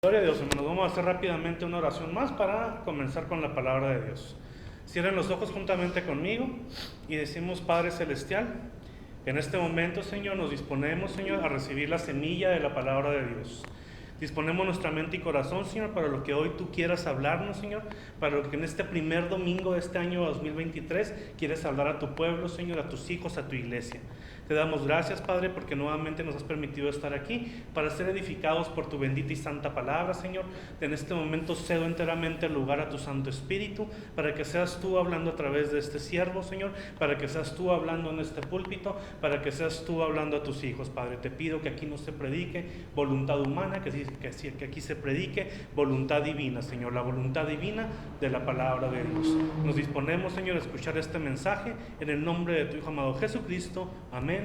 Gloria a Dios, hermanos. Vamos a hacer rápidamente una oración más para comenzar con la palabra de Dios. Cierren los ojos juntamente conmigo y decimos: Padre Celestial, en este momento, Señor, nos disponemos, Señor, a recibir la semilla de la palabra de Dios. Disponemos nuestra mente y corazón, Señor, para lo que hoy tú quieras hablarnos, Señor, para lo que en este primer domingo de este año 2023 quieres hablar a tu pueblo, Señor, a tus hijos, a tu iglesia. Te damos gracias, Padre, porque nuevamente nos has permitido estar aquí para ser edificados por tu bendita y santa palabra, Señor. En este momento cedo enteramente el lugar a tu Santo Espíritu, para que seas tú hablando a través de este siervo, Señor, para que seas tú hablando en este púlpito, para que seas tú hablando a tus hijos, Padre. Te pido que aquí no se predique voluntad humana, que aquí se predique voluntad divina, Señor, la voluntad divina de la palabra de Dios. Nos disponemos, Señor, a escuchar este mensaje en el nombre de tu Hijo amado Jesucristo. Amén.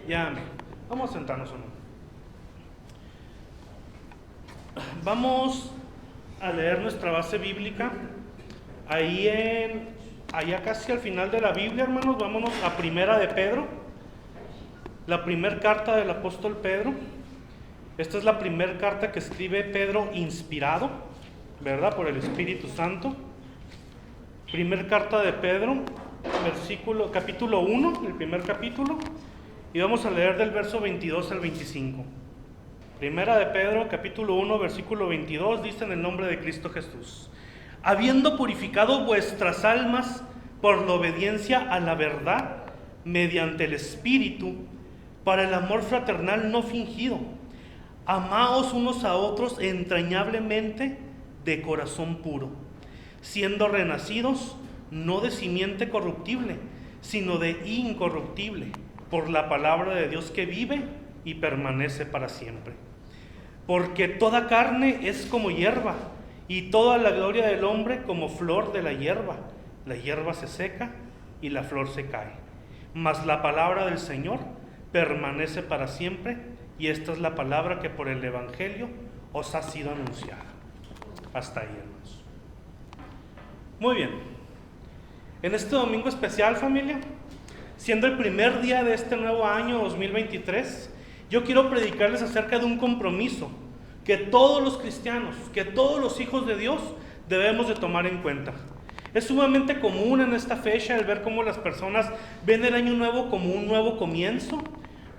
Y amén. Vamos a sentarnos, hermano. Vamos a leer nuestra base bíblica. Allá casi al final de la Biblia, hermanos, vámonos a Primera de Pedro, la primera carta del apóstol Pedro. Esta es la primera carta que escribe Pedro inspirado, ¿verdad?, por el Espíritu Santo. Primera carta de Pedro, capítulo 1, el primer capítulo, y vamos a leer del verso 22 al 25. Primera de Pedro, capítulo 1, versículo 22, dice: en el nombre de Cristo Jesús, habiendo purificado vuestras almas por la obediencia a la verdad, mediante el Espíritu, para el amor fraternal no fingido, amaos unos a otros entrañablemente de corazón puro, siendo renacidos no de simiente corruptible, sino de incorruptible, por la palabra de Dios que vive y permanece para siempre. Porque toda carne es como hierba, y toda la gloria del hombre como flor de la hierba. La hierba se seca y la flor se cae, mas la palabra del Señor permanece para siempre. Y esta es la palabra que por el Evangelio os ha sido anunciada. Hasta ahí, hermanos. Muy bien. En este domingo especial, familia, siendo el primer día de este nuevo año 2023, yo quiero predicarles acerca de un compromiso que todos los cristianos, que todos los hijos de Dios debemos de tomar en cuenta. Es sumamente común en esta fecha el ver cómo las personas ven el año nuevo como un nuevo comienzo,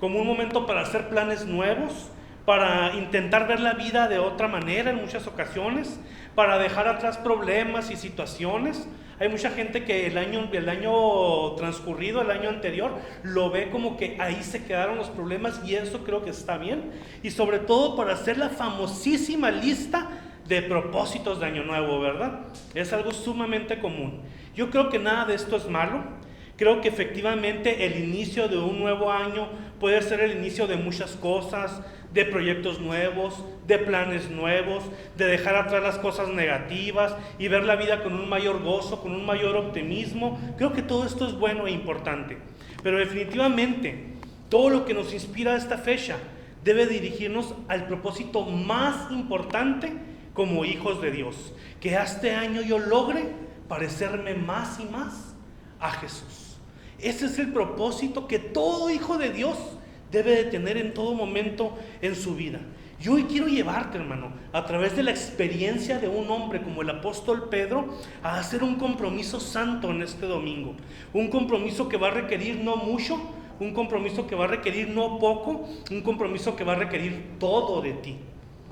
como un momento para hacer planes nuevos, para intentar ver la vida de otra manera en muchas ocasiones, para dejar atrás problemas y situaciones. Hay mucha gente que el año transcurrido, el año anterior, lo ve como que ahí se quedaron los problemas, y eso creo que está bien. Y sobre todo para hacer la famosísima lista de propósitos de año nuevo, ¿verdad? Es algo sumamente común. Yo creo que nada de esto es malo. Creo que efectivamente el inicio de un nuevo año puede ser el inicio de muchas cosas, de proyectos nuevos, de planes nuevos, de dejar atrás las cosas negativas y ver la vida con un mayor gozo, con un mayor optimismo. Creo que todo esto es bueno e importante, pero definitivamente todo lo que nos inspira a esta fecha debe dirigirnos al propósito más importante como hijos de Dios: que este año yo logre parecerme más y más a Jesús. Ese es el propósito que todo hijo de Dios debe de tener en todo momento en su vida. Yo hoy quiero llevarte, hermano, a través de la experiencia de un hombre como el apóstol Pedro, a hacer un compromiso santo en este domingo. Un compromiso que va a requerir no mucho, un compromiso que va a requerir no poco, un compromiso que va a requerir todo de ti.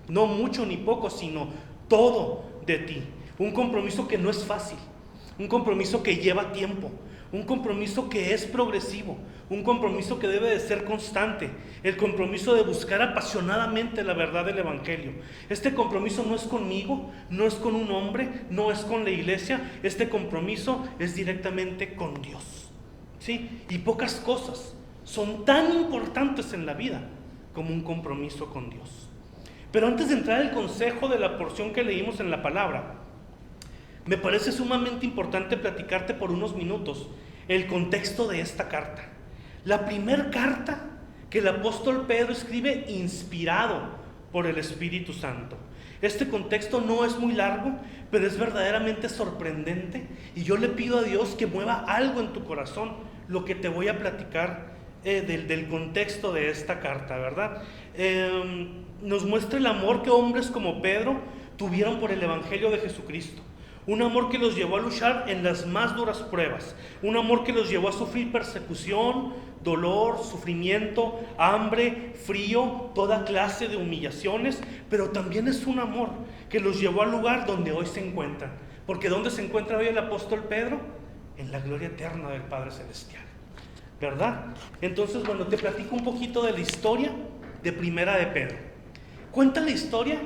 No mucho ni poco, sino todo de ti. Un compromiso que no es fácil, un compromiso que lleva tiempo, un compromiso que es progresivo, un compromiso que debe de ser constante, el compromiso de buscar apasionadamente la verdad del Evangelio. Este compromiso no es conmigo, no es con un hombre, no es con la iglesia. Este compromiso es directamente con Dios, ¿sí? Y pocas cosas son tan importantes en la vida como un compromiso con Dios. Pero antes de entrar al consejo de la porción que leímos en la palabra, me parece sumamente importante platicarte por unos minutos el contexto de esta carta. La primera carta que el apóstol Pedro escribe inspirado por el Espíritu Santo. Este contexto no es muy largo, pero es verdaderamente sorprendente, y yo le pido a Dios que mueva algo en tu corazón, lo que te voy a platicar del contexto de esta carta, ¿verdad? nos muestra el amor que hombres como Pedro tuvieron por el Evangelio de Jesucristo. Un amor que los llevó a luchar en las más duras pruebas. Un amor que los llevó a sufrir persecución, dolor, sufrimiento, hambre, frío, toda clase de humillaciones. Pero también es un amor que los llevó al lugar donde hoy se encuentran. Porque ¿dónde se encuentra hoy el apóstol Pedro? En la gloria eterna del Padre Celestial, ¿verdad? Entonces, bueno, te platico un poquito de la historia de Primera de Pedro. Cuenta la historia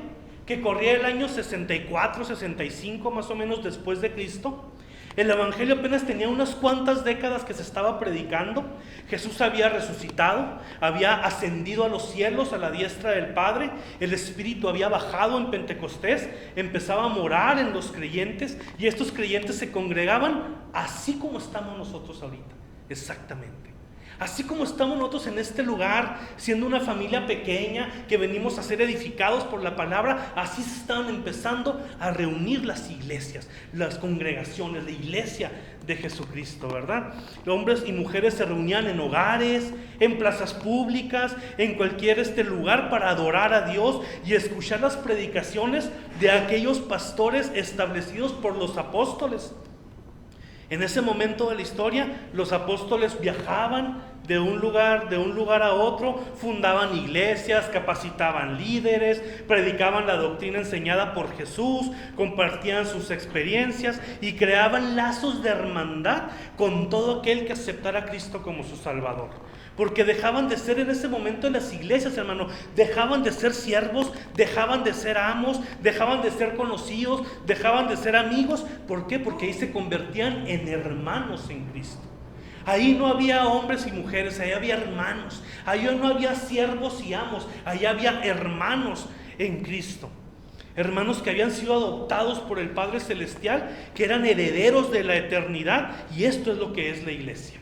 que corría el año 64, 65 más o menos después de Cristo. El Evangelio apenas tenía unas cuantas décadas que se estaba predicando. Jesús había resucitado, había ascendido a los cielos a la diestra del Padre. El Espíritu había bajado en Pentecostés, empezaba a morar en los creyentes, y estos creyentes se congregaban así como estamos nosotros ahorita, exactamente. Así como estamos nosotros en este lugar, siendo una familia pequeña que venimos a ser edificados por la palabra, así se estaban empezando a reunir las iglesias, las congregaciones, la iglesia de Jesucristo, ¿verdad? Hombres y mujeres se reunían en hogares, en plazas públicas, en cualquier lugar para adorar a Dios y escuchar las predicaciones de aquellos pastores establecidos por los apóstoles. En ese momento de la historia, los apóstoles viajaban de un lugar a otro, fundaban iglesias, capacitaban líderes, predicaban la doctrina enseñada por Jesús, compartían sus experiencias y creaban lazos de hermandad con todo aquel que aceptara a Cristo como su Salvador. Porque dejaban de ser en ese momento en las iglesias, hermano, dejaban de ser siervos, dejaban de ser amos, dejaban de ser conocidos, dejaban de ser amigos. ¿Por qué? Porque ahí se convertían en hermanos en Cristo. Ahí no había hombres y mujeres, ahí había hermanos. Ahí no había siervos y amos, ahí había hermanos en Cristo. Hermanos que habían sido adoptados por el Padre Celestial, que eran herederos de la eternidad, y esto es lo que es la iglesia.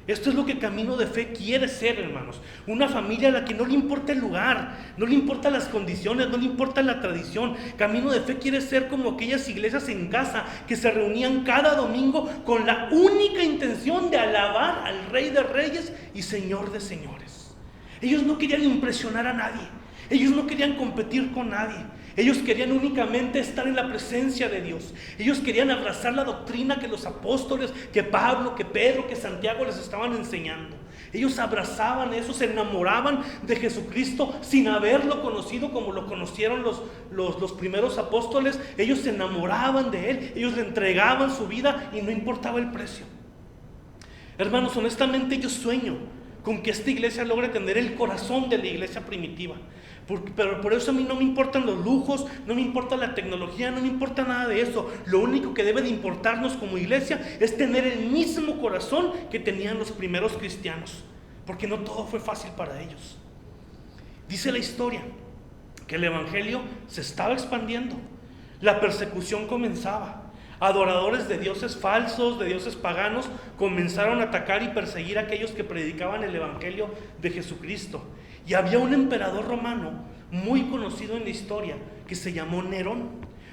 Esto es lo que Camino de Fe quiere ser, hermanos. Una familia a la que no le importa el lugar, no le importan las condiciones, no le importa la tradición. Camino de Fe quiere ser como aquellas iglesias en casa que se reunían cada domingo con la única intención de alabar al Rey de Reyes y Señor de Señores. Ellos no querían impresionar a nadie. Ellos no querían competir con nadie. Ellos querían únicamente estar en la presencia de Dios. Ellos querían abrazar la doctrina que los apóstoles, que Pablo, que Pedro, que Santiago les estaban enseñando. Ellos abrazaban eso, se enamoraban de Jesucristo sin haberlo conocido como lo conocieron los primeros apóstoles. Ellos se enamoraban de Él, ellos le entregaban su vida y no importaba el precio. Hermanos, honestamente yo sueño con que esta iglesia logre tener el corazón de la iglesia primitiva. Pero por eso a mí no me importan los lujos, no me importa la tecnología, no me importa nada de eso. Lo único que debe de importarnos como iglesia es tener el mismo corazón que tenían los primeros cristianos, porque no todo fue fácil para ellos. Dice la historia que el evangelio se estaba expandiendo, la persecución comenzaba. Adoradores de dioses falsos, de dioses paganos, comenzaron a atacar y perseguir a aquellos que predicaban el evangelio de Jesucristo. Y había un emperador romano muy conocido en la historia que se llamó Nerón,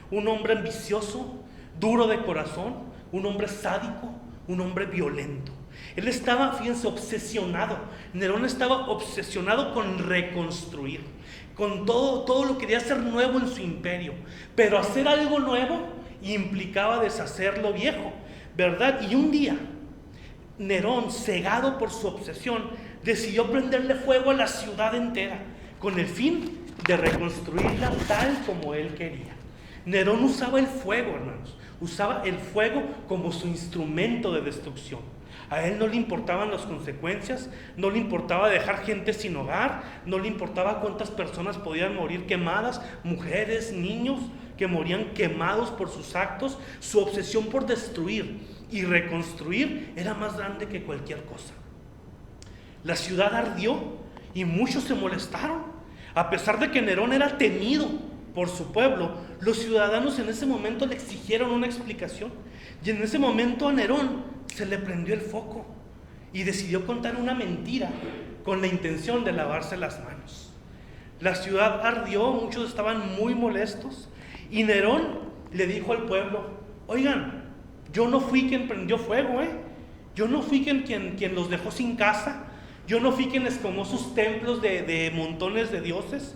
un hombre ambicioso, duro de corazón, un hombre sádico, un hombre violento. Él estaba, fíjense, obsesionado. Nerón estaba obsesionado con reconstruir, con todo lo quería hacer nuevo en su imperio, pero hacer algo nuevo implicaba deshacer lo viejo, ¿verdad? Y un día Nerón, cegado por su obsesión, decidió prenderle fuego a la ciudad entera con el fin de reconstruirla tal como él quería. Nerón usaba el fuego, hermanos, usaba el fuego como su instrumento de destrucción. A él no le importaban las consecuencias, no le importaba dejar gente sin hogar, no le importaba cuántas personas podían morir quemadas, mujeres, niños que morían quemados por sus actos. Su obsesión por destruir y reconstruir era más grande que cualquier cosa. La ciudad ardió y muchos se molestaron. A pesar de que Nerón era temido por su pueblo, los ciudadanos en ese momento le exigieron una explicación. Y en ese momento a Nerón se le prendió el foco y decidió contar una mentira con la intención de lavarse las manos. La ciudad ardió, muchos estaban muy molestos y Nerón le dijo al pueblo: oigan, yo no fui quien prendió fuego, yo no fui quien los dejó sin casa. Yo no fui quien les quemó sus templos de montones de dioses.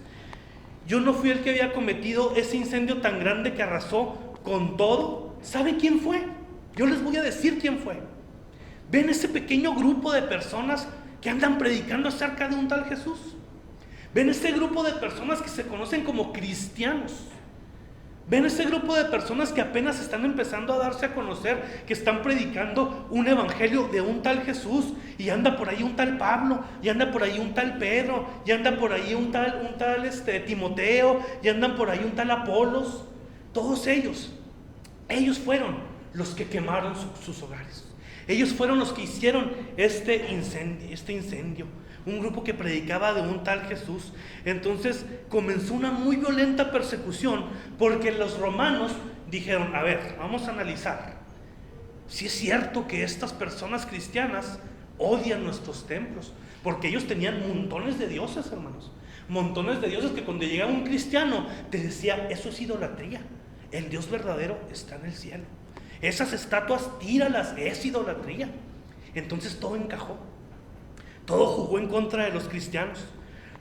yo no fui el que había cometido ese incendio tan grande que arrasó con todo. ¿Saben quién fue? Yo les voy a decir quién fue. ¿Ven ese pequeño grupo de personas que andan predicando acerca de un tal Jesús? ¿Ven ese grupo de personas que se conocen como cristianos? ¿Ven ese grupo de personas que apenas están empezando a darse a conocer, que están predicando un evangelio de un tal Jesús? Y anda por ahí un tal Pablo, y anda por ahí un tal Pedro, y anda por ahí un tal Timoteo, y andan por ahí un tal Apolos. Todos ellos fueron los que quemaron sus hogares. Ellos fueron los que hicieron este incendio. Un grupo que predicaba de un tal Jesús. Entonces comenzó una muy violenta persecución, porque los romanos dijeron: a ver, vamos a analizar si es cierto que estas personas cristianas odian nuestros templos, porque ellos tenían montones de dioses, hermanos, montones de dioses, que cuando llegaba un cristiano te decía: eso es idolatría, el Dios verdadero está en el cielo, esas estatuas tíralas, es idolatría. Entonces todo encajó. Todo jugó en contra de los cristianos.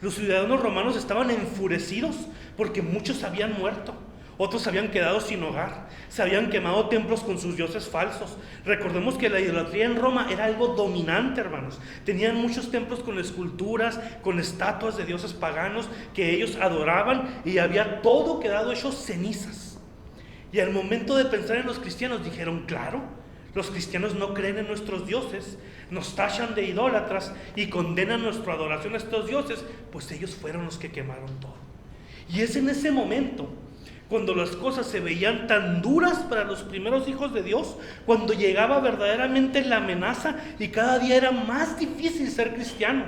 Los ciudadanos romanos estaban enfurecidos porque muchos habían muerto, otros habían quedado sin hogar, se habían quemado templos con sus dioses falsos. Recordemos que la idolatría en Roma era algo dominante, hermanos. Tenían muchos templos con esculturas, con estatuas de dioses paganos que ellos adoraban, y había todo quedado hecho cenizas. Y al momento de pensar en los cristianos dijeron: claro, los cristianos no creen en nuestros dioses, nos tachan de idólatras y condenan nuestra adoración a estos dioses, pues ellos fueron los que quemaron todo. Y es en ese momento, cuando las cosas se veían tan duras para los primeros hijos de Dios, cuando llegaba verdaderamente la amenaza y cada día era más difícil ser cristiano.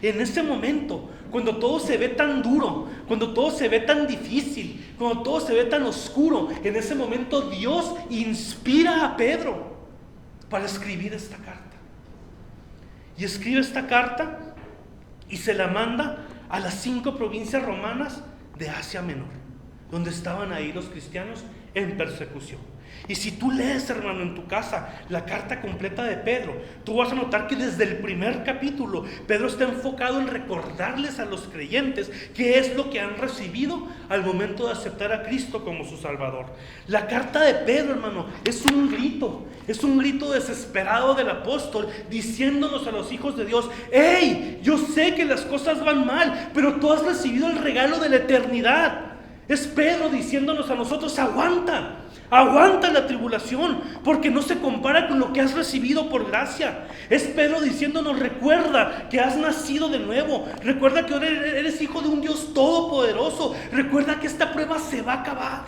En ese momento, cuando todo se ve tan duro, cuando todo se ve tan difícil, cuando todo se ve tan oscuro, en ese momento Dios inspira a Pedro para escribir esta carta. Y escribe esta carta y se la manda a las 5 provincias romanas de Asia Menor, donde estaban ahí los cristianos en persecución. Y si tú lees, hermano, en tu casa la carta completa de Pedro, tú vas a notar que desde el primer capítulo Pedro está enfocado en recordarles a los creyentes qué es lo que han recibido al momento de aceptar a Cristo como su Salvador. La carta de Pedro, hermano, es un grito desesperado del apóstol, diciéndonos a los hijos de Dios: ¡hey! Yo sé que las cosas van mal, pero tú has recibido el regalo de la eternidad. Es Pedro diciéndonos a nosotros: aguanta la tribulación, porque no se compara con lo que has recibido por gracia. Es Pedro diciéndonos: recuerda que has nacido de nuevo, recuerda que ahora eres hijo de un Dios todopoderoso, recuerda que esta prueba se va a acabar,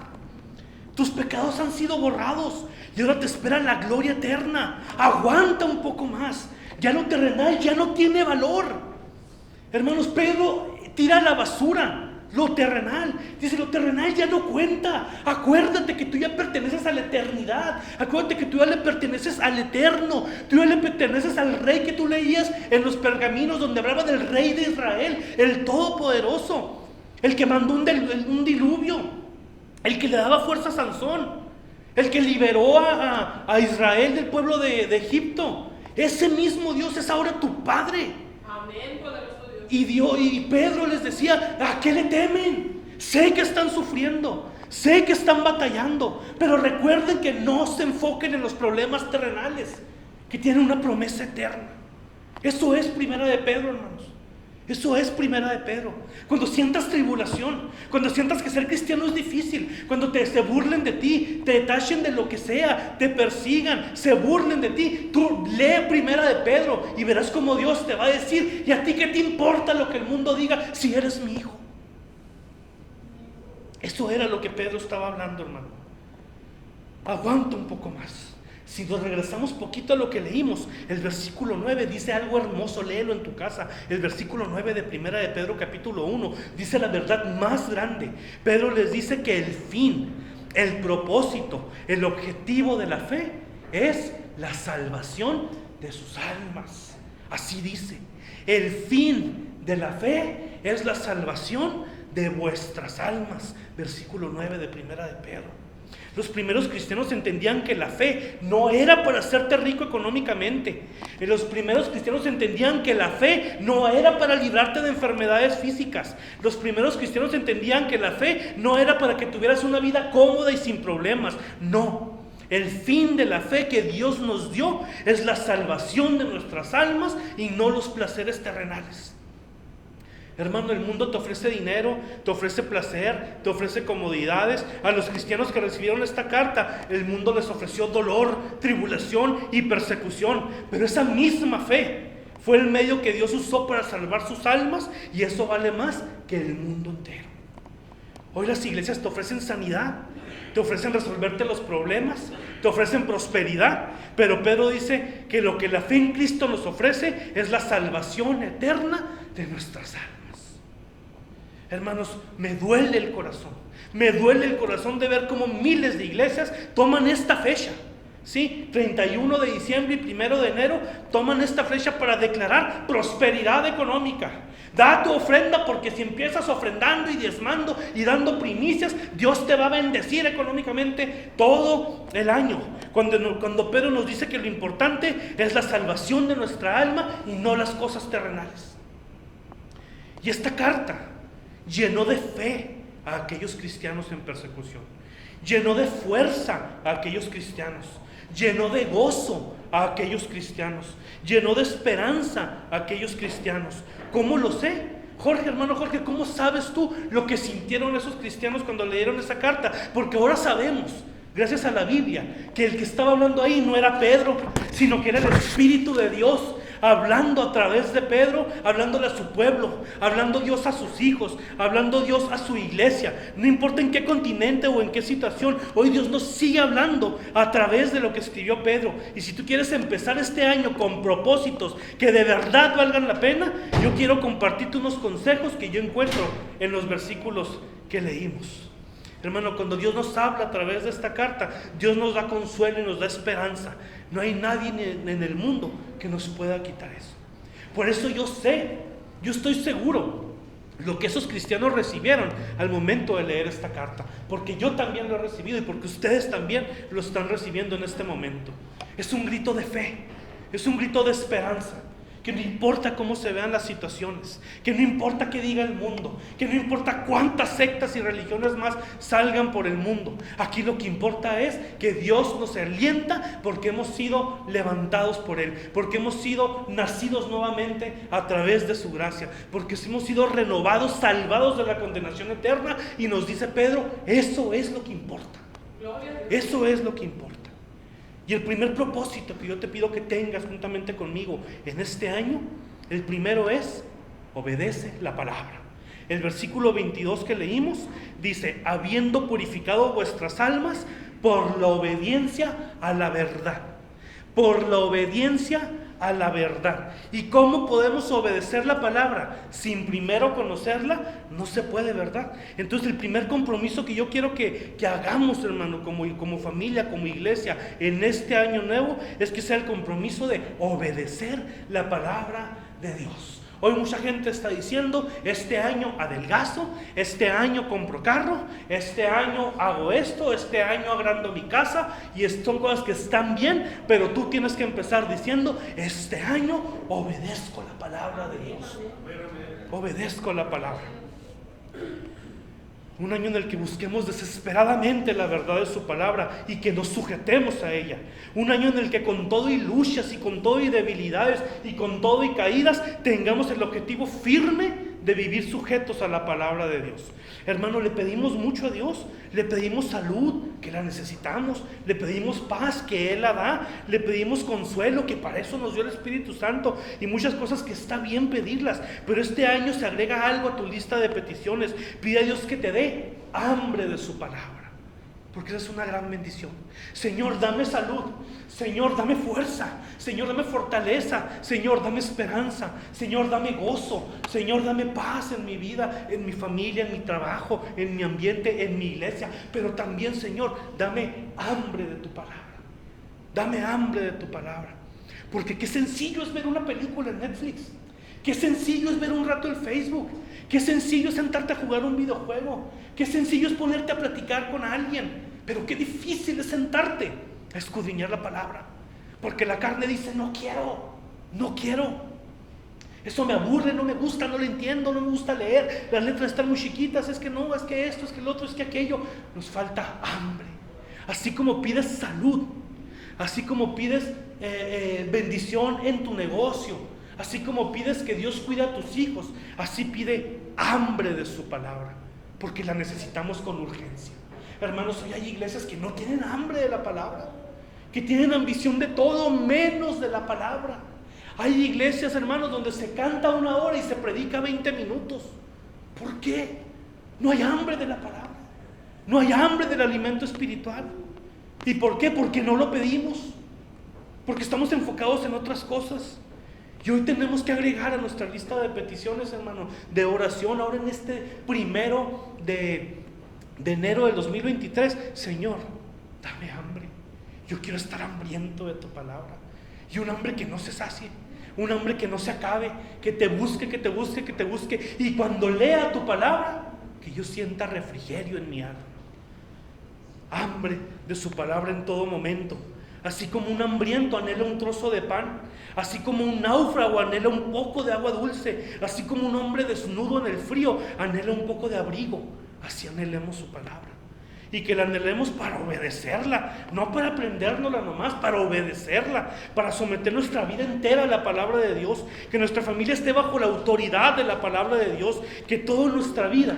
tus pecados han sido borrados y ahora te espera la gloria eterna. Aguanta un poco más, ya lo terrenal ya no tiene valor. Hermanos, Pedro tira a la basura lo terrenal. Dice: lo terrenal ya no cuenta. Acuérdate que tú ya perteneces a la eternidad. Acuérdate que tú ya le perteneces al eterno. Tú ya le perteneces al rey que tú leías en los pergaminos, donde hablaba del rey de Israel, el todopoderoso, el que mandó un diluvio, el que le daba fuerza a Sansón, el que liberó a Israel del pueblo de Egipto. Ese mismo Dios es ahora tu Padre. Amén, poderoso. Y Pedro les decía: ¿a qué le temen? Sé que están sufriendo, sé que están batallando, pero recuerden que no se enfoquen en los problemas terrenales, que tienen una promesa eterna. Eso es primera de Pedro, hermanos. Eso es primera de Pedro. Cuando sientas tribulación, cuando sientas que ser cristiano es difícil, cuando se burlen de ti, te tachen de lo que sea, te persigan, se burlen de ti, tú lee primera de Pedro y verás cómo Dios te va a decir: ¿y a ti qué te importa lo que el mundo diga si eres mi hijo? Eso era lo que Pedro estaba hablando, hermano. Aguanta un poco más. Si nos regresamos poquito a lo que leímos, el versículo 9 dice algo hermoso, léelo en tu casa. El versículo 9 de primera de Pedro capítulo 1 dice la verdad más grande. Pedro les dice que el fin, el propósito, el objetivo de la fe es la salvación de sus almas. Así dice: el fin de la fe es la salvación de vuestras almas. Versículo 9 de primera de Pedro. Los primeros cristianos entendían que la fe no era para hacerte rico económicamente. Los primeros cristianos entendían que la fe no era para librarte de enfermedades físicas. Los primeros cristianos entendían que la fe no era para que tuvieras una vida cómoda y sin problemas. No. El fin de la fe que Dios nos dio es la salvación de nuestras almas y no los placeres terrenales. Hermano, el mundo te ofrece dinero, te ofrece placer, te ofrece comodidades. A los cristianos que recibieron esta carta, el mundo les ofreció dolor, tribulación y persecución. Pero esa misma fe fue el medio que Dios usó para salvar sus almas, y eso vale más que el mundo entero. Hoy las iglesias te ofrecen sanidad, te ofrecen resolverte los problemas, te ofrecen prosperidad, pero Pedro dice que lo que la fe en Cristo nos ofrece es la salvación eterna de nuestras almas. Hermanos, me duele el corazón de ver cómo miles de iglesias toman esta fecha, ¿sí? 31 de diciembre y 1 de enero toman esta fecha para declarar prosperidad económica. Da tu ofrenda, porque si empiezas ofrendando y diezmando y dando primicias, Dios te va a bendecir económicamente todo el año. Cuando Pedro nos dice que lo importante es la salvación de nuestra alma y no las cosas terrenales. Y esta carta llenó de fe a aquellos cristianos en persecución, llenó de fuerza a aquellos cristianos, llenó de gozo a aquellos cristianos, llenó de esperanza a aquellos cristianos. ¿Cómo lo sé? Jorge, hermano Jorge, ¿cómo sabes tú lo que sintieron esos cristianos cuando leyeron esa carta? Porque ahora sabemos, gracias a la Biblia, que el que estaba hablando ahí no era Pedro, sino que era el Espíritu de Dios, hablando a través de Pedro, hablándole a su pueblo, hablando Dios a sus hijos, hablando Dios a su iglesia. No importa en qué continente o en qué situación, hoy Dios nos sigue hablando a través de lo que escribió Pedro. Y si tú quieres empezar este año con propósitos que de verdad valgan la pena, yo quiero compartirte unos consejos que yo encuentro en los versículos que leímos. Hermano, cuando Dios nos habla a través de esta carta, Dios nos da consuelo y nos da esperanza. No hay nadie en el mundo que nos pueda quitar eso. Por eso yo estoy seguro lo que esos cristianos recibieron al momento de leer esta carta, porque yo también lo he recibido y porque ustedes también lo están recibiendo en este momento. Es un grito de fe, es un grito de esperanza. Que no importa cómo se vean las situaciones, que no importa qué diga el mundo, que no importa cuántas sectas y religiones más salgan por el mundo. Aquí lo que importa es que Dios nos alienta porque hemos sido levantados por Él, porque hemos sido nacidos nuevamente a través de su gracia, porque hemos sido renovados, salvados de la condenación eterna. Y nos dice Pedro, eso es lo que importa. Eso es lo que importa. Y el primer propósito que yo te pido que tengas juntamente conmigo en este año, el primero es, obedece la palabra. El versículo 22 que leímos dice, habiendo purificado vuestras almas por la obediencia a la verdad. Por la obediencia a la verdad. ¿Y cómo podemos obedecer la palabra? Sin primero conocerla, no se puede, ¿verdad? Entonces el primer compromiso que yo quiero que hagamos, hermano, como familia, como iglesia, en este año nuevo, es que sea el compromiso de obedecer la palabra de Dios. Hoy mucha gente está diciendo, este año adelgazo, este año compro carro, este año hago esto, este año agrando mi casa, y son cosas que están bien, pero tú tienes que empezar diciendo, este año obedezco la palabra de Dios. Obedezco la palabra. Un año en el que busquemos desesperadamente la verdad de su palabra y que nos sujetemos a ella. Un año en el que con todo y luchas y con todo y debilidades y con todo y caídas tengamos el objetivo firme de vivir sujetos a la palabra de Dios. Hermano, le pedimos mucho a Dios, le pedimos salud, que la necesitamos, le pedimos paz, que Él la da, le pedimos consuelo, que para eso nos dio el Espíritu Santo, y muchas cosas que está bien pedirlas, pero este año se agrega algo a tu lista de peticiones. Pide a Dios que te dé hambre de su palabra, porque esa es una gran bendición. Señor, dame salud. Señor, dame fuerza. Señor, dame fortaleza. Señor, dame esperanza. Señor, dame gozo. Señor, dame paz en mi vida, en mi familia, en mi trabajo, en mi ambiente, en mi iglesia. Pero también, Señor, dame hambre de tu palabra. Dame hambre de tu palabra. Porque qué sencillo es ver una película en Netflix. Qué sencillo es ver un rato el Facebook. Qué sencillo es sentarte a jugar un videojuego. Qué sencillo es ponerte a platicar con alguien. Pero qué difícil es sentarte a escudriñar la palabra, porque la carne dice: no quiero. Eso me aburre, no me gusta, no lo entiendo, no me gusta leer, las letras están muy chiquitas, es que no, es que esto, es que lo otro, es que aquello. Nos falta hambre. Así como pides salud, así como pides bendición en tu negocio, así como pides que Dios cuide a tus hijos, así pide hambre de su palabra, porque la necesitamos con urgencia. Hermanos, hoy hay iglesias que no tienen hambre de la palabra, que tienen ambición de todo menos de la palabra. Hay iglesias, hermanos, donde se canta 1 hora y se predica 20 minutos. ¿Por qué? No hay hambre de la palabra, no hay hambre del alimento espiritual. ¿Y por qué? Porque no lo pedimos, porque estamos enfocados en otras cosas. Y hoy tenemos que agregar a nuestra lista de peticiones, hermano, de oración, ahora en este 1 de enero del 2023. Señor, dame hambre. Yo quiero estar hambriento de tu palabra. Y un hambre que no se sacie, un hambre que no se acabe, que te busque, que te busque, que te busque. Y cuando lea tu palabra, que yo sienta refrigerio en mi alma. Hambre de su palabra en todo momento. Así como un hambriento anhela un trozo de pan, así como un náufrago anhela un poco de agua dulce, así como un hombre desnudo en el frío anhela un poco de abrigo, así anhelemos su palabra. Y que la anhelemos para obedecerla, no para aprendérnosla nomás, para obedecerla, para someter nuestra vida entera a la palabra de Dios, que nuestra familia esté bajo la autoridad de la palabra de Dios, que toda nuestra vida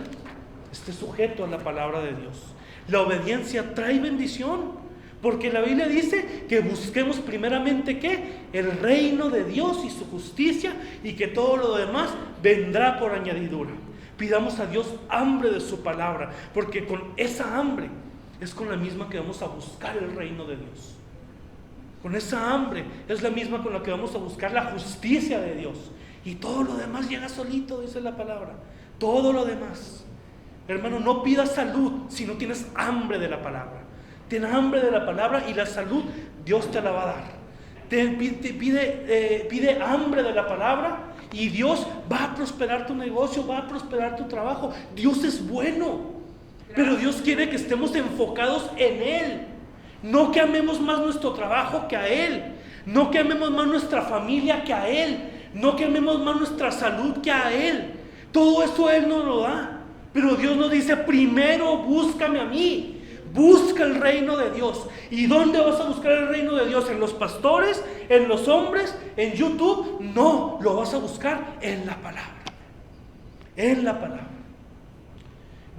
esté sujeto a la palabra de Dios. La obediencia trae bendición, porque la Biblia dice que busquemos primeramente ¿qué? El reino de Dios y su justicia, y que todo lo demás vendrá por añadidura. Pidamos a Dios hambre de su palabra, porque con esa hambre es con la misma que vamos a buscar el reino de Dios. Con esa hambre es la misma con la que vamos a buscar la justicia de Dios. Y todo lo demás llega solito, dice la palabra. Todo lo demás. Hermano, no pidas salud si no tienes hambre de la palabra. Ten hambre de la palabra y la salud Dios te la va a dar. Pide hambre de la palabra y Dios va a prosperar tu negocio, va a prosperar tu trabajo. Dios es bueno, pero Dios quiere que estemos enfocados en Él. No que amemos más nuestro trabajo que a Él, no que amemos más nuestra familia que a Él, no que amemos más nuestra salud que a Él. Todo eso Él nos lo da, pero Dios nos dice: primero búscame a mí. Busca el reino de Dios. ¿Y dónde vas a buscar el reino de Dios? ¿En los pastores? ¿En los hombres? ¿En YouTube? No, lo vas a buscar en la palabra. En la palabra.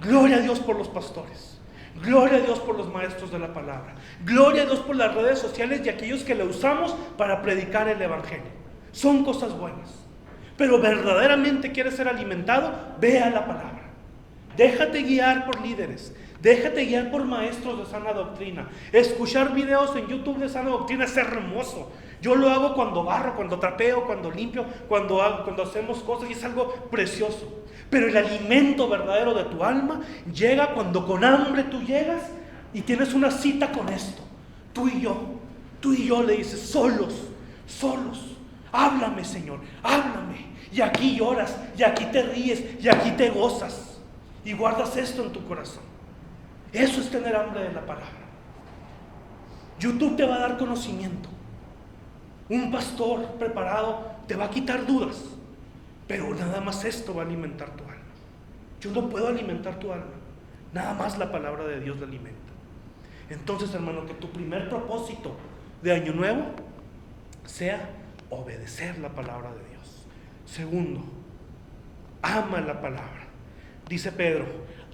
Gloria a Dios por los pastores. Gloria a Dios por los maestros de la palabra. Gloria a Dios por las redes sociales y aquellos que la usamos para predicar el evangelio. Son cosas buenas. Pero verdaderamente quieres ser alimentado, ve a la palabra. Déjate guiar por líderes. Déjate guiar por maestros de sana doctrina. Escuchar videos en YouTube de sana doctrina es hermoso. Yo lo hago cuando barro, cuando trapeo, cuando limpio, cuando hacemos cosas, y es algo precioso. Pero el alimento verdadero de tu alma llega cuando con hambre tú llegas y tienes una cita con esto. Tú y yo le dices, solos. Háblame, Señor, háblame. Y aquí lloras, y aquí te ríes, y aquí te gozas. Y guardas esto en tu corazón. Eso es tener hambre de la palabra. YouTube te va a dar conocimiento. Un pastor preparado te va a quitar dudas. Pero nada más esto va a alimentar tu alma. Yo no puedo alimentar tu alma. Nada más la palabra de Dios la alimenta. Entonces, hermano, que tu primer propósito de año nuevo sea obedecer la palabra de Dios. Segundo, ama la palabra. Dice Pedro: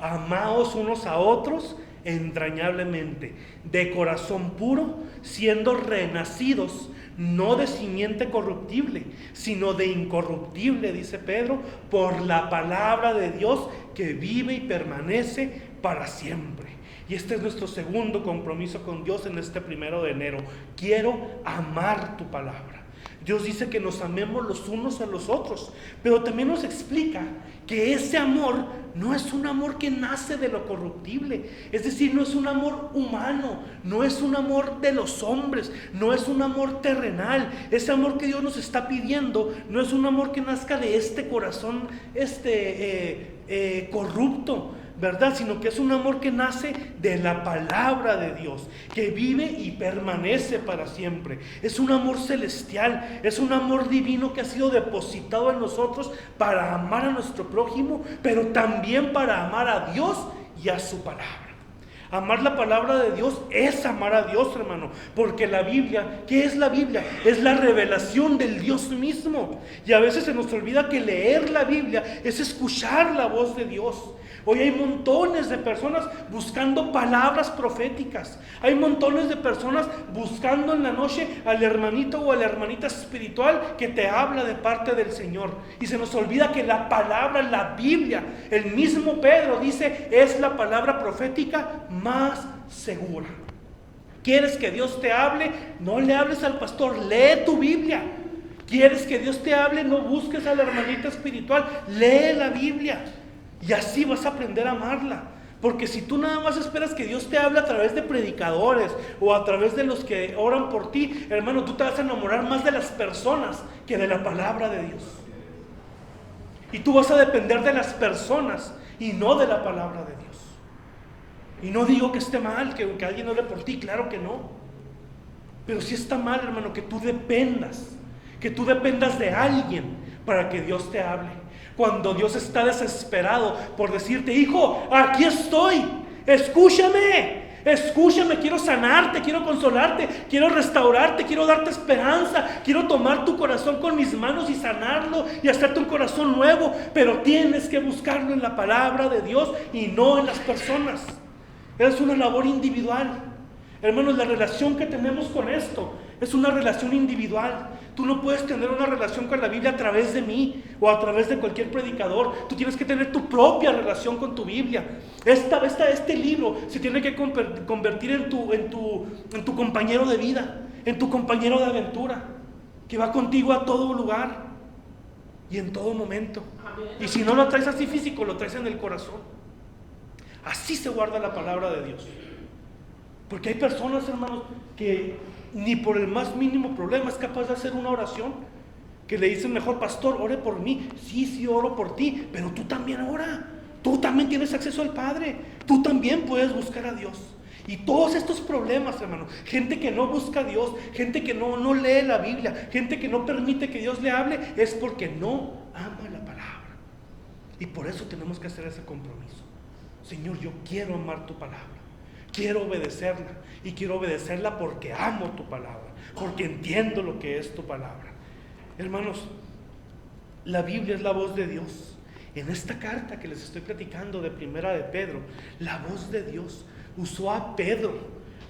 amaos unos a otros entrañablemente, de corazón puro, siendo renacidos, no de simiente corruptible, sino de incorruptible, dice Pedro, por la palabra de Dios que vive y permanece para siempre. Y este es nuestro segundo compromiso con Dios en este 1 de enero. Quiero amar tu palabra. Dios dice que nos amemos los unos a los otros, pero también nos explica que ese amor no es un amor que nace de lo corruptible, es decir, no es un amor humano, no es un amor de los hombres, no es un amor terrenal. Ese amor que Dios nos está pidiendo no es un amor que nazca de este corazón corrupto, ¿verdad? Sino que es un amor que nace de la palabra de Dios, que vive y permanece para siempre. Es un amor celestial, es un amor divino que ha sido depositado en nosotros para amar a nuestro prójimo, pero también para amar a Dios y a su palabra. Amar la palabra de Dios es amar a Dios, hermano, porque la Biblia, ¿qué es la Biblia? Es la revelación del Dios mismo. Y a veces se nos olvida que leer la Biblia es escuchar la voz de Dios. Hoy hay montones de personas buscando palabras proféticas. Hay montones de personas buscando en la noche al hermanito o a la hermanita espiritual que te habla de parte del Señor. Y se nos olvida que la palabra, la Biblia, el mismo Pedro dice, es la palabra profética más segura. ¿Quieres que Dios te hable? No le hables al pastor, lee tu Biblia. ¿Quieres que Dios te hable? No busques a la hermanita espiritual, lee la Biblia. Y así vas a aprender a amarla. Porque si tú nada más esperas que Dios te hable a través de predicadores o a través de los que oran por ti, hermano, tú te vas a enamorar más de las personas que de la palabra de Dios. Y tú vas a depender de las personas y no de la palabra de Dios. Y no digo que esté mal, que alguien ore por ti, claro que no. Pero sí está mal, hermano, que tú dependas de alguien para que Dios te hable. Cuando Dios está desesperado por decirte, hijo, aquí estoy, escúchame, quiero sanarte, quiero consolarte, quiero restaurarte, quiero darte esperanza, quiero tomar tu corazón con mis manos y sanarlo y hacerte un corazón nuevo, pero tienes que buscarlo en la palabra de Dios y no en las personas. Es una labor individual. Hermanos, la relación que tenemos con esto es una relación individual. Tú no puedes tener una relación con la Biblia a través de mí o a través de cualquier predicador. Tú tienes que tener tu propia relación con tu Biblia. Este libro se tiene que convertir en tu compañero de vida, en tu compañero de aventura, que va contigo a todo lugar y en todo momento. Y si no lo traes así físico, lo traes en el corazón. Así se guarda la palabra de Dios. Porque hay personas, hermanos, que ni por el más mínimo problema es capaz de hacer una oración, que le dicen, mejor pastor, ore por mí. Sí, oro por ti, pero tú también ora. Tú también tienes acceso al Padre. Tú también puedes buscar a Dios. Y todos estos problemas, hermano, gente que no busca a Dios, gente que no lee la Biblia, gente que no permite que Dios le hable, es porque no ama la palabra. Y por eso tenemos que hacer ese compromiso. Señor, yo quiero amar tu palabra. Quiero obedecerla, y quiero obedecerla porque amo tu palabra, porque entiendo lo que es tu palabra. Hermanos, la Biblia es la voz de Dios. En esta carta que les estoy platicando de Primera de Pedro, la voz de Dios usó a Pedro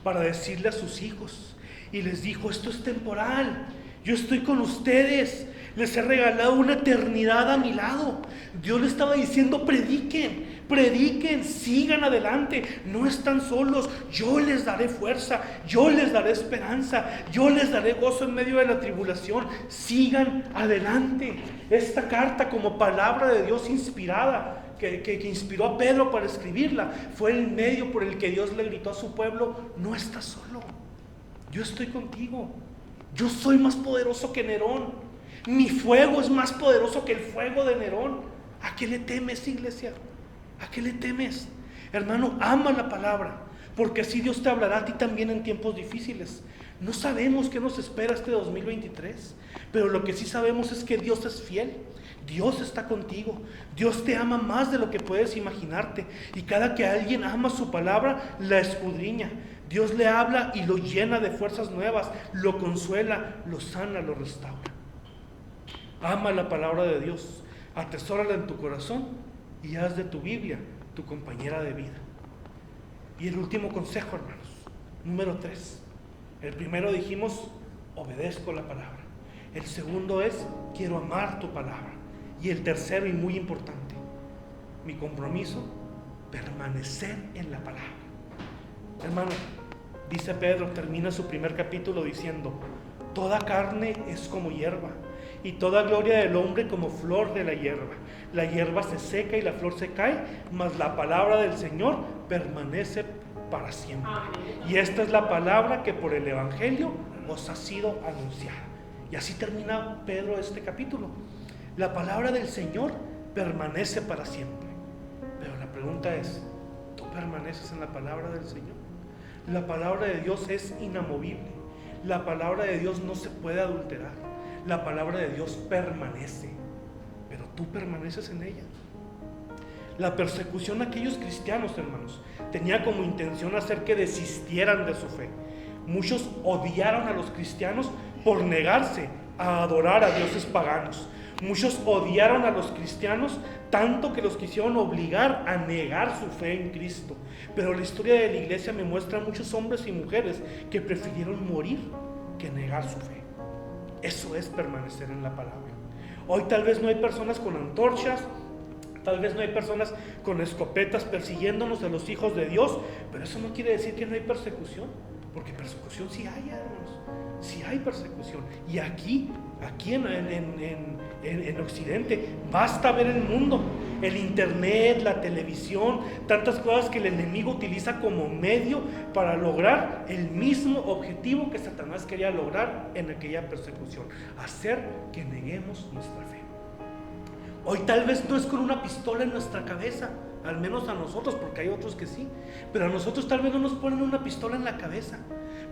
para decirle a sus hijos y les dijo, esto es temporal, yo estoy con ustedes, les he regalado una eternidad a mi lado. Dios le estaba diciendo, prediquen, sigan adelante, no están solos, yo les daré fuerza, yo les daré esperanza, yo les daré gozo en medio de la tribulación, sigan adelante. Esta carta, como palabra de Dios inspirada, que inspiró a Pedro para escribirla, fue el medio por el que Dios le gritó a su pueblo, no estás solo, yo estoy contigo, yo soy más poderoso que Nerón, mi fuego es más poderoso que el fuego de Nerón. ¿A qué le temes, iglesia? ¿A qué le temes? Hermano, ama la palabra, porque así Dios te hablará a ti también en tiempos difíciles. No sabemos qué nos espera este 2023, pero lo que sí sabemos es que Dios es fiel. Dios está contigo. Dios te ama más de lo que puedes imaginarte. Y cada que alguien ama su palabra, la escudriña. Dios le habla y lo llena de fuerzas nuevas, lo consuela, lo sana, lo restaura. Ama la palabra de Dios, atesórala en tu corazón y haz de tu Biblia tu compañera de vida. Y el último consejo, hermanos, número 3. El primero dijimos, obedezco la palabra. El segundo es, quiero amar tu palabra. Y el tercero, y muy importante, mi compromiso, permanecer en la palabra. Hermano, dice Pedro, termina su primer capítulo diciendo, toda carne es como hierba, y toda gloria del hombre como flor de la hierba. La hierba se seca y la flor se cae, mas la palabra del Señor permanece para siempre. Y esta es la palabra que por el Evangelio os ha sido anunciada. Y así termina Pedro este capítulo. La palabra del Señor permanece para siempre. Pero la pregunta es, ¿tú permaneces en la palabra del Señor? La palabra de Dios es inamovible. La palabra de Dios no se puede adulterar. La palabra de Dios permanece. Pero tú permaneces en ella. La persecución a aquellos cristianos, hermanos, tenía como intención hacer que desistieran de su fe. Muchos odiaron a los cristianos por negarse a adorar a dioses paganos. Muchos odiaron a los cristianos tanto que los quisieron obligar a negar su fe en Cristo. Pero la historia de la iglesia me muestra a muchos hombres y mujeres que prefirieron morir que negar su fe. Eso es permanecer en la palabra. Hoy tal vez no hay personas con antorchas, tal vez no hay personas con escopetas persiguiéndonos a los hijos de Dios, pero eso no quiere decir que no hay persecución, porque persecución sí hay, hermanos, sí hay persecución. Y aquí en Occidente, basta ver el mundo, el internet, la televisión, tantas cosas que el enemigo utiliza como medio para lograr el mismo objetivo que Satanás quería lograr en aquella persecución: hacer que neguemos nuestra fe. Hoy tal vez no es con una pistola en nuestra cabeza, al menos a nosotros, porque hay otros que sí, pero a nosotros tal vez no nos ponen una pistola en la cabeza,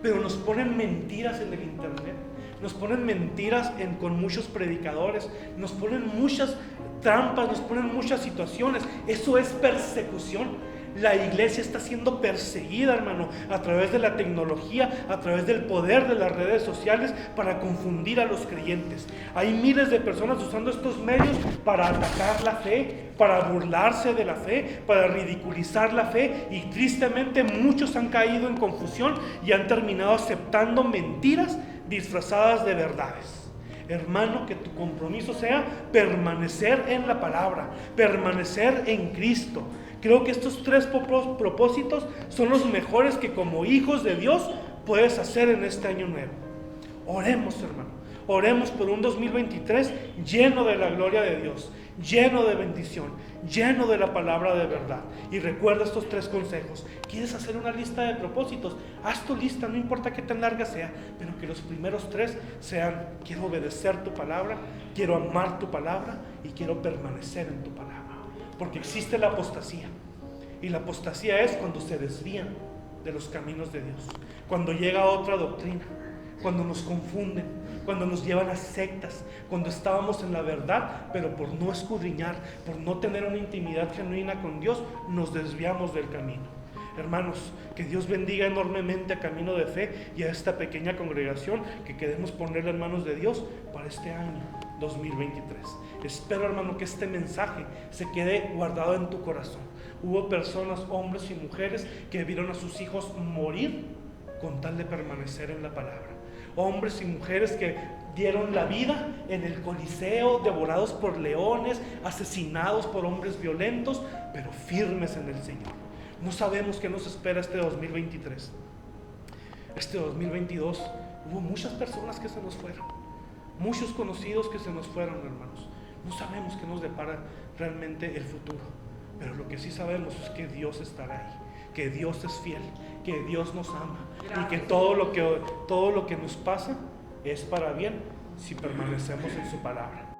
pero nos ponen mentiras en el internet, nos ponen mentiras con muchos predicadores, nos ponen muchas trampas, nos ponen muchas situaciones. Eso es persecución. La iglesia está siendo perseguida, hermano, a través de la tecnología, a través del poder de las redes sociales, para confundir a los creyentes. Hay miles de personas usando estos medios para atacar la fe, para burlarse de la fe, para ridiculizar la fe, y tristemente muchos han caído en confusión y han terminado aceptando mentiras disfrazadas de verdades. Hermano, que tu compromiso sea permanecer en la palabra, permanecer en Cristo. Creo que estos tres propósitos son los mejores que como hijos de Dios puedes hacer en este año nuevo. Oremos, hermano. Oremos por un 2023 lleno de la gloria de Dios, lleno de bendición, lleno de la palabra de verdad. Y recuerda estos tres consejos. ¿Quieres hacer una lista de propósitos? Haz tu lista, no importa qué tan larga sea, pero que los primeros tres sean: quiero obedecer tu palabra, quiero amar tu palabra y quiero permanecer en tu palabra. Porque existe la apostasía, y la apostasía es cuando se desvían de los caminos de Dios, cuando llega otra doctrina, cuando nos confunden, cuando nos llevan a sectas, cuando estábamos en la verdad, pero por no escudriñar, por no tener una intimidad genuina con Dios, nos desviamos del camino. Hermanos, que Dios bendiga enormemente a Camino de Fe y a esta pequeña congregación que queremos ponerle en manos de Dios para este año 2023. Espero, hermano, que este mensaje se quede guardado en tu corazón. Hubo personas, hombres y mujeres, que vieron a sus hijos morir con tal de permanecer en la palabra. Hombres y mujeres que dieron la vida en el Coliseo, devorados por leones, asesinados por hombres violentos, pero firmes en el Señor. No sabemos qué nos espera este 2023. Este 2022 hubo muchas personas que se nos fueron, muchos conocidos que se nos fueron, hermanos. No sabemos qué nos depara realmente el futuro, pero lo que sí sabemos es que Dios estará ahí, que Dios es fiel, que Dios nos ama. Gracias. Y que todo lo que nos pasa es para bien si permanecemos en su palabra.